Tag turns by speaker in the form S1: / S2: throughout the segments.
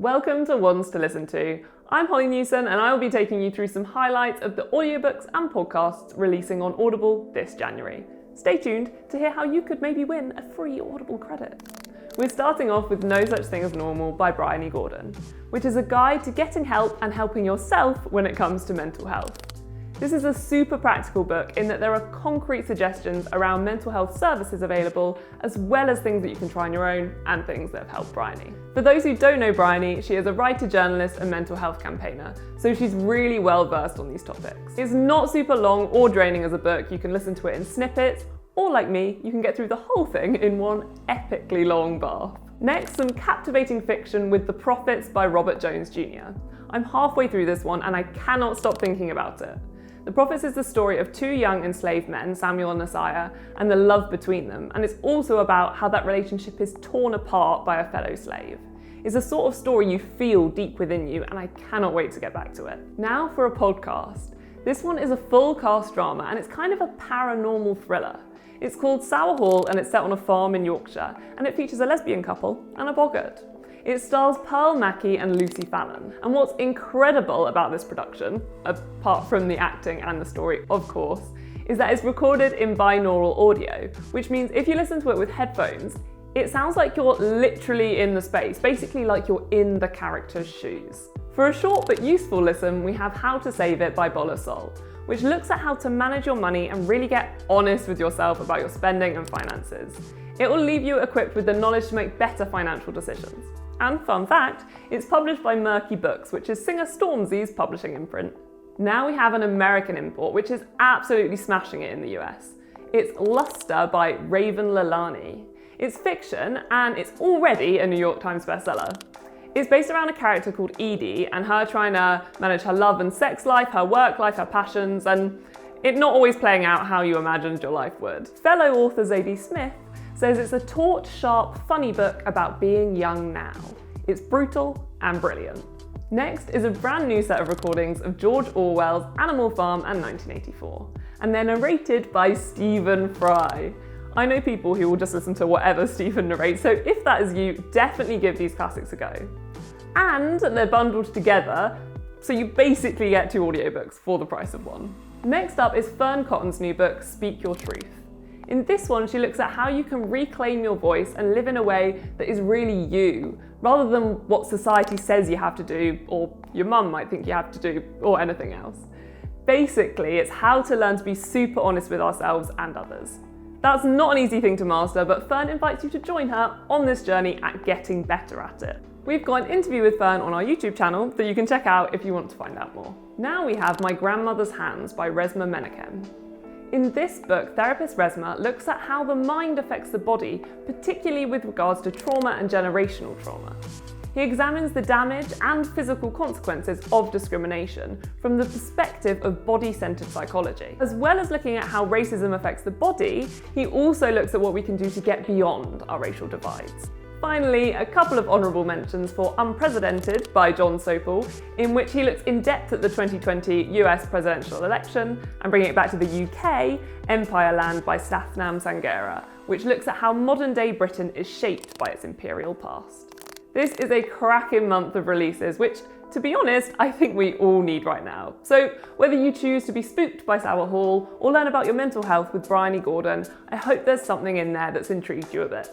S1: Welcome to Ones to Listen To. I'm Holly Newson and I will be taking you through some highlights of the audiobooks and podcasts releasing on Audible this January. Stay tuned to hear how you could maybe win a free Audible credit. We're starting off with No Such Thing as Normal by Bryony Gordon, which is a guide to getting help and helping yourself when it comes to mental health. This is a super practical book in that there are concrete suggestions around mental health services available, as well as things that you can try on your own and things that have helped Bryony. For those who don't know Bryony, she is a writer, journalist and mental health campaigner, so she's really well versed on these topics. It's not super long or draining as a book. You can listen to it in snippets, or like me, you can get through the whole thing in one epically long bath. Next, some captivating fiction with The Prophets by Robert Jones Jr. I'm halfway through this one and I cannot stop thinking about it. The Prophets is the story of two young enslaved men, Samuel and Nasiah, and the love between them, and it's also about how that relationship is torn apart by a fellow slave. It's a sort of story you feel deep within you, and I cannot wait to get back to it. Now for a podcast. This one is a full cast drama, and it's kind of a paranormal thriller. It's called Sour Hall, and it's set on a farm in Yorkshire, and it features a lesbian couple and a boggart. It stars Pearl Mackie and Lucy Fallon. And what's incredible about this production, apart from the acting and the story, of course, is that it's recorded in binaural audio, which means if you listen to it with headphones, it sounds like you're literally in the space, basically like you're in the character's shoes. For a short but useful listen, we have How to Save It by Bola Sol, which looks at how to manage your money and really get honest with yourself about your spending and finances. It will leave you equipped with the knowledge to make better financial decisions. And fun fact, it's published by Murky Books, which is Singer Stormzy's publishing imprint. Now we have an American import, which is absolutely smashing it in the US. It's Luster by Raven Lalani. It's fiction, and it's already a New York Times bestseller. It's based around a character called Edie and her trying to manage her love and sex life, her work life, her passions, and it not always playing out how you imagined your life would. Fellow author Zadie Smith says it's a taut, sharp, funny book about being young now. It's brutal and brilliant. Next is a brand new set of recordings of George Orwell's Animal Farm and 1984, and they're narrated by Stephen Fry. I know people who will just listen to whatever Stephen narrates, so if that is you, definitely give these classics a go. And they're bundled together, so you basically get two audiobooks for the price of one. Next up is Fern Cotton's new book, Speak Your Truth. In this one, she looks at how you can reclaim your voice and live in a way that is really you, rather than what society says you have to do, or your mum might think you have to do, or anything else. Basically, it's how to learn to be super honest with ourselves and others. That's not an easy thing to master, but Fern invites you to join her on this journey at getting better at it. We've got an interview with Fern on our YouTube channel that you can check out if you want to find out more. Now we have My Grandmother's Hands by Resmaa Menakem. In this book, therapist Resmaa looks at how the mind affects the body, particularly with regards to trauma and generational trauma. He examines the damage and physical consequences of discrimination from the perspective of body-centered psychology. As well as looking at how racism affects the body, he also looks at what we can do to get beyond our racial divides. Finally, a couple of honourable mentions for Unprecedented by Jon Sopel, in which he looks in depth at the 2020 US presidential election, and bringing it back to the UK, Empire Land by Sathnam Sanghera, which looks at how modern-day Britain is shaped by its imperial past. This is a cracking month of releases, which, to be honest, I think we all need right now. So whether you choose to be spooked by Sour Hall or learn about your mental health with Bryony Gordon, I hope there's something in there that's intrigued you a bit.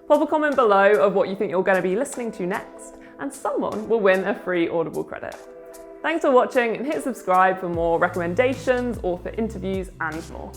S1: Pop a comment below of what you think you're going to be listening to next, and someone will win a free Audible credit. Thanks for watching, and hit subscribe for more recommendations, author interviews, and more.